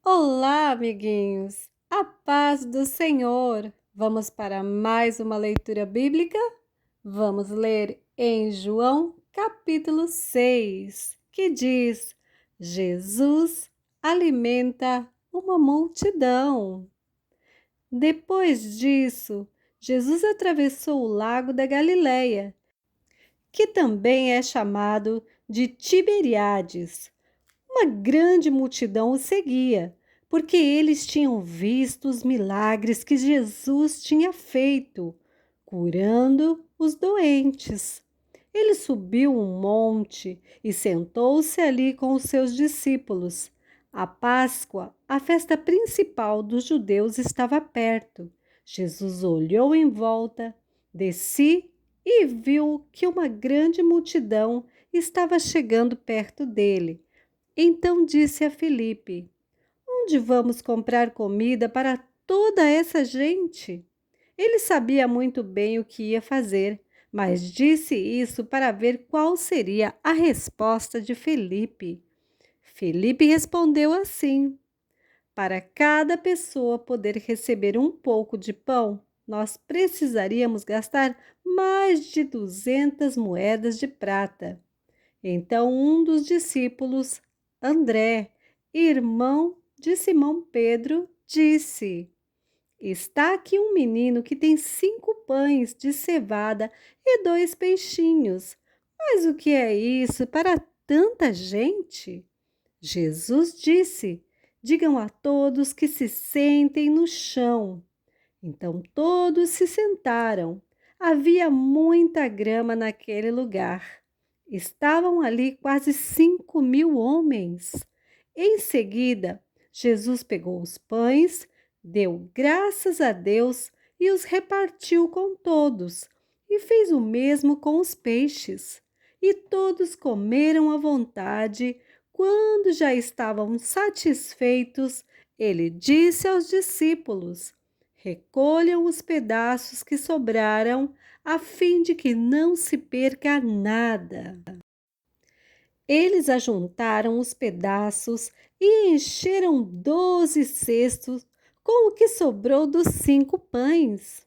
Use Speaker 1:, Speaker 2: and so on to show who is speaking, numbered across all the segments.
Speaker 1: Olá, amiguinhos! A paz do Senhor! Vamos para mais uma leitura bíblica? Vamos ler em João, capítulo 6, que diz: Jesus alimenta uma multidão. Depois disso, Jesus atravessou o lago da Galileia, que também é chamado de Tiberíades. Uma grande multidão o seguia, porque eles tinham visto os milagres que Jesus tinha feito, curando os doentes. Ele subiu um monte e sentou-se ali com os seus discípulos. A Páscoa, a festa principal dos judeus, estava perto. Jesus olhou em volta de si e viu que uma grande multidão estava chegando perto dele. Então disse a Filipe: Onde vamos comprar comida para toda essa gente? Ele sabia muito bem o que ia fazer, mas disse isso para ver qual seria a resposta de Filipe. Filipe respondeu assim: Para cada pessoa poder receber um pouco de pão, nós precisaríamos gastar mais de 200 moedas de prata. Então um dos discípulos, André, irmão de Simão Pedro, disse: Está aqui um menino que tem 5 pães de cevada e 2 peixinhos. Mas o que é isso para tanta gente? Jesus disse: Digam a todos que se sentem no chão. Então todos se sentaram. Havia muita grama naquele lugar. Estavam ali quase 5.000 homens. Em seguida, Jesus pegou os pães, deu graças a Deus e os repartiu com todos, e fez o mesmo com os peixes. E todos comeram à vontade. Quando já estavam satisfeitos, ele disse aos discípulos: Recolham os pedaços que sobraram, a fim de que não se perca nada. Eles ajuntaram os pedaços e encheram 12 cestos com o que sobrou dos 5 pães.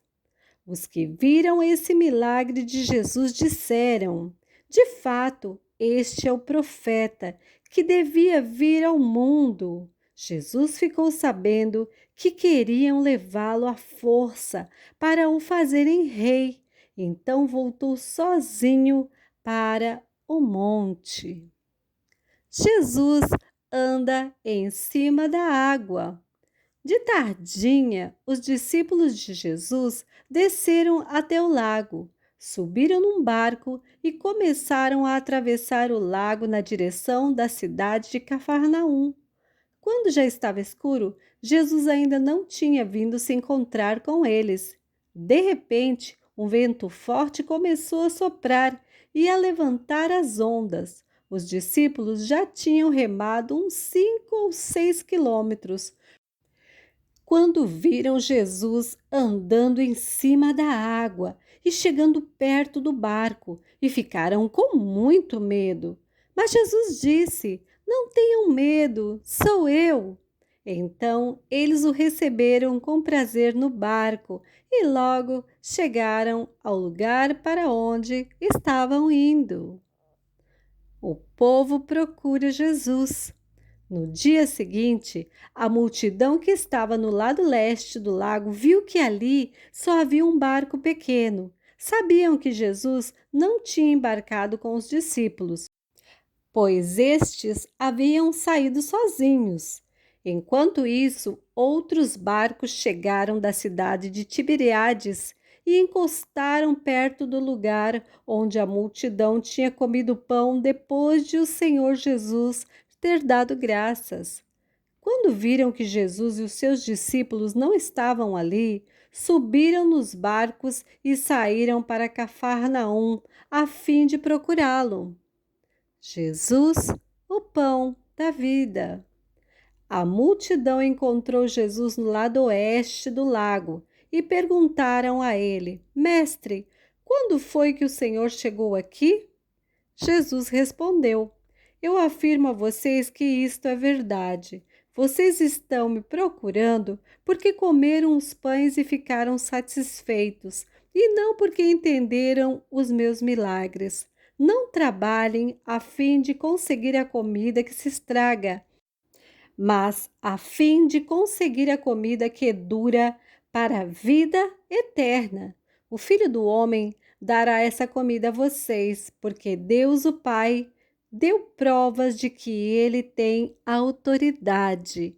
Speaker 1: Os que viram esse milagre de Jesus disseram: De fato, este é o profeta que devia vir ao mundo. Jesus ficou sabendo que queriam levá-lo à força para o fazerem rei. Então voltou sozinho para o monte. Jesus anda em cima da água. De tardinha, os discípulos de Jesus desceram até o lago, subiram num barco e começaram a atravessar o lago na direção da cidade de Cafarnaum. Quando já estava escuro, Jesus ainda não tinha vindo se encontrar com eles. De repente, um vento forte começou a soprar e a levantar as ondas. Os discípulos já tinham remado uns 5 ou 6 quilômetros quando viram Jesus andando em cima da água e chegando perto do barco, e ficaram com muito medo. Mas Jesus disse: Não tenham medo, sou eu. Então eles o receberam com prazer no barco e logo chegaram ao lugar para onde estavam indo. O povo procura Jesus. No dia seguinte, a multidão que estava no lado leste do lago viu que ali só havia um barco pequeno. Sabiam que Jesus não tinha embarcado com os discípulos, pois estes haviam saído sozinhos. Enquanto isso, outros barcos chegaram da cidade de Tiberíades e encostaram perto do lugar onde a multidão tinha comido pão depois de o Senhor Jesus ter dado graças. Quando viram que Jesus e os seus discípulos não estavam ali, subiram nos barcos e saíram para Cafarnaum a fim de procurá-lo. Jesus, o pão da vida. A multidão encontrou Jesus no lado oeste do lago e perguntaram a ele: Mestre, quando foi que o Senhor chegou aqui? Jesus respondeu: Eu afirmo a vocês que isto é verdade. Vocês estão me procurando porque comeram os pães e ficaram satisfeitos, e não porque entenderam os meus milagres. Não trabalhem a fim de conseguir a comida que se estraga, mas a fim de conseguir a comida que dura para a vida eterna. O Filho do Homem dará essa comida a vocês, porque Deus, o Pai, deu provas de que ele tem autoridade.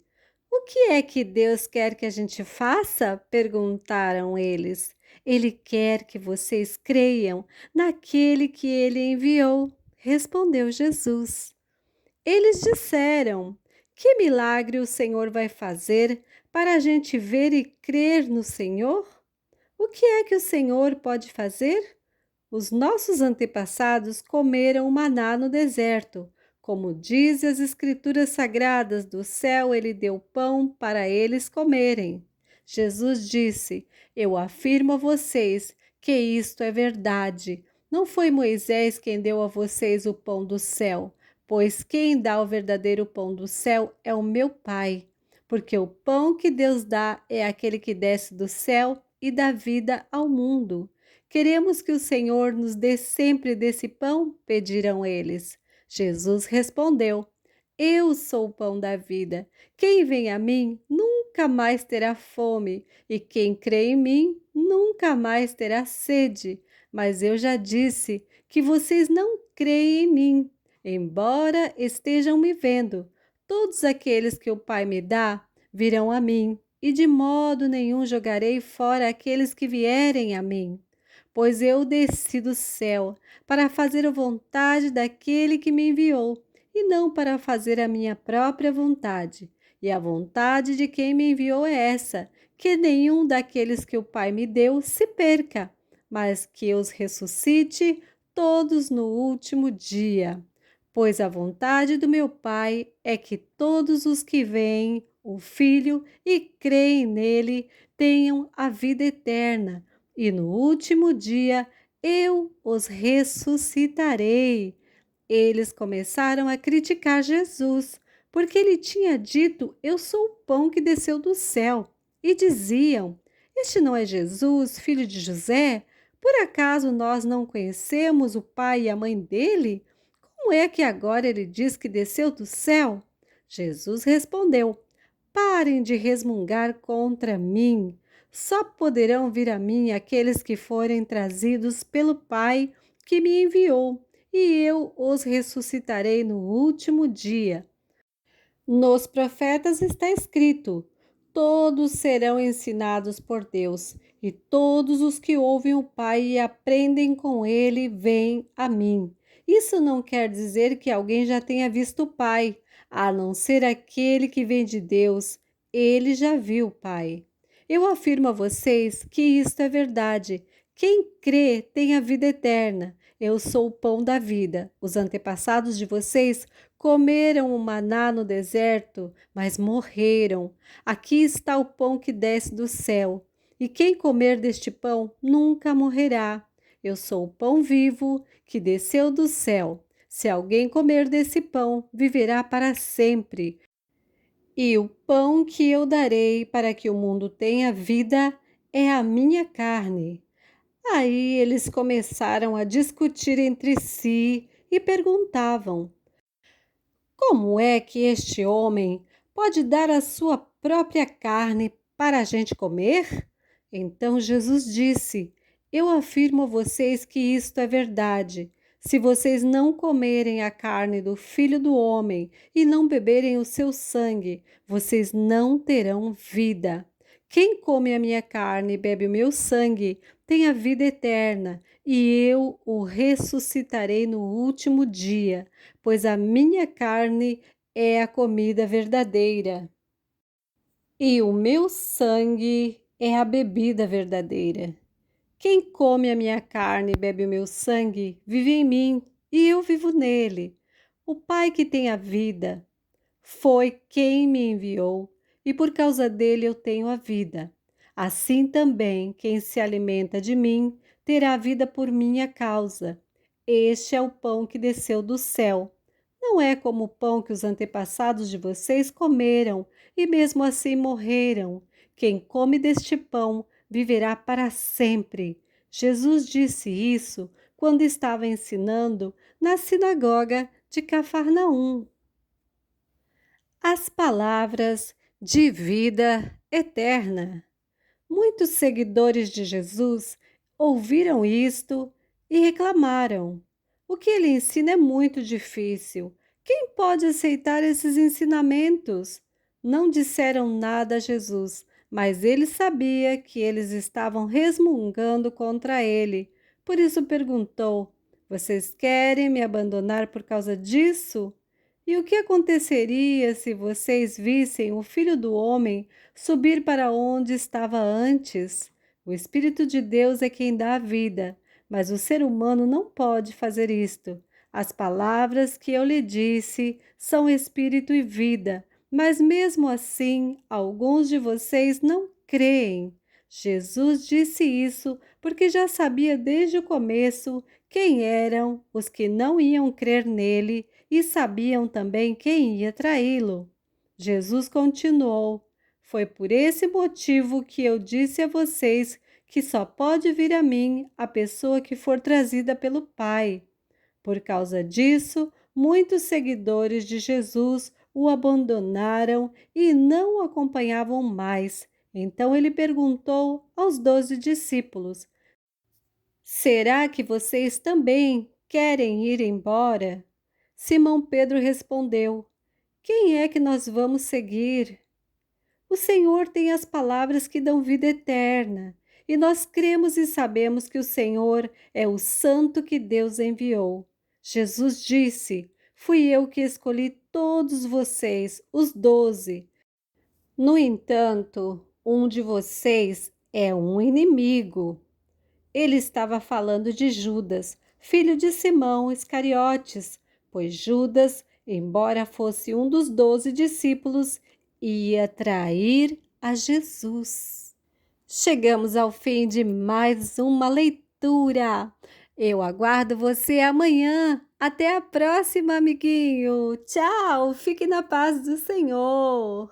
Speaker 1: O que é que Deus quer que a gente faça? Perguntaram eles. Ele quer que vocês creiam naquele que ele enviou, respondeu Jesus. Eles disseram: Que milagre o Senhor vai fazer para a gente ver e crer no Senhor? O que é que o Senhor pode fazer? Os nossos antepassados comeram maná no deserto. Como diz as Escrituras Sagradas, do céu ele deu pão para eles comerem. Jesus disse: Eu afirmo a vocês que isto é verdade. Não foi Moisés quem deu a vocês o pão do céu, pois quem dá o verdadeiro pão do céu é o meu Pai. Porque o pão que Deus dá é aquele que desce do céu e dá vida ao mundo. Queremos que o Senhor nos dê sempre desse pão? Pediram eles. Jesus respondeu: Eu sou o pão da vida. Quem vem a mim nunca mais terá fome, e quem crê em mim nunca mais terá sede. Mas eu já disse que vocês não creem em mim, embora estejam me vendo. Todos aqueles que o Pai me dá virão a mim, e de modo nenhum jogarei fora aqueles que vierem a mim. Pois eu desci do céu para fazer a vontade daquele que me enviou, e não para fazer a minha própria vontade. E a vontade de quem me enviou é essa, que nenhum daqueles que o Pai me deu se perca, mas que os ressuscite todos no último dia. Pois a vontade do meu Pai é que todos os que veem o Filho e creem nele tenham a vida eterna, e no último dia eu os ressuscitarei. Eles começaram a criticar Jesus, porque ele tinha dito: Eu sou o pão que desceu do céu. E diziam: Este não é Jesus, filho de José? Por acaso nós não conhecemos o pai e a mãe dele? Como é que agora ele diz que desceu do céu? Jesus respondeu: Parem de resmungar contra mim. Só poderão vir a mim aqueles que forem trazidos pelo Pai que me enviou, e eu os ressuscitarei no último dia. Nos profetas está escrito: todos serão ensinados por Deus, e todos os que ouvem o Pai e aprendem com ele vêm a mim. Isso não quer dizer que alguém já tenha visto o Pai, a não ser aquele que vem de Deus. Ele já viu o Pai. Eu afirmo a vocês que isto é verdade. Quem crê tem a vida eterna. Eu sou o pão da vida. Os antepassados de vocês comeram o maná no deserto, mas morreram. Aqui está o pão que desce do céu, e quem comer deste pão nunca morrerá. Eu sou o pão vivo que desceu do céu. Se alguém comer desse pão, viverá para sempre. E o pão que eu darei para que o mundo tenha vida é a minha carne. Aí eles começaram a discutir entre si e perguntavam: Como é que este homem pode dar a sua própria carne para a gente comer? Então Jesus disse: Eu afirmo a vocês que isto é verdade. Se vocês não comerem a carne do Filho do Homem e não beberem o seu sangue, vocês não terão vida. Quem come a minha carne e bebe o meu sangue tem a vida eterna, e eu o ressuscitarei no último dia, pois a minha carne é a comida verdadeira, e o meu sangue é a bebida verdadeira. Quem come a minha carne e bebe o meu sangue, vive em mim, e eu vivo nele. O Pai que tem a vida foi quem me enviou, e por causa dele eu tenho a vida. Assim também, quem se alimenta de mim terá vida por minha causa. Este é o pão que desceu do céu. Não é como o pão que os antepassados de vocês comeram e mesmo assim morreram. Quem come deste pão viverá para sempre. Jesus disse isso quando estava ensinando na sinagoga de Cafarnaum. As palavras de vida eterna. Muitos seguidores de Jesus ouviram isto e reclamaram. O que ele ensina é muito difícil. Quem pode aceitar esses ensinamentos? Não disseram nada a Jesus, mas ele sabia que eles estavam resmungando contra ele. Por isso perguntou: Vocês querem me abandonar por causa disso? E o que aconteceria se vocês vissem o Filho do Homem subir para onde estava antes? O Espírito de Deus é quem dá a vida, mas o ser humano não pode fazer isto. As palavras que eu lhe disse são espírito e vida, mas mesmo assim, alguns de vocês não creem. Jesus disse isso porque já sabia desde o começo quem eram os que não iam crer nele e sabiam também quem ia traí-lo. Jesus continuou: Foi por esse motivo que eu disse a vocês que só pode vir a mim a pessoa que for trazida pelo Pai. Por causa disso, muitos seguidores de Jesus o abandonaram e não o acompanhavam mais. Então ele perguntou aos 12 discípulos: Será que vocês também querem ir embora? Simão Pedro respondeu: Quem é que nós vamos seguir? O Senhor tem as palavras que dão vida eterna, e nós cremos e sabemos que o Senhor é o Santo que Deus enviou. Jesus disse: Fui eu que escolhi todos vocês, os 12. No entanto, um de vocês é um inimigo. Ele estava falando de Judas, filho de Simão Iscariotes, pois Judas, embora fosse um dos 12 discípulos, ia trair a Jesus. Chegamos ao fim de mais uma leitura. Eu aguardo você amanhã. Até a próxima, amiguinho. Tchau, fique na paz do Senhor.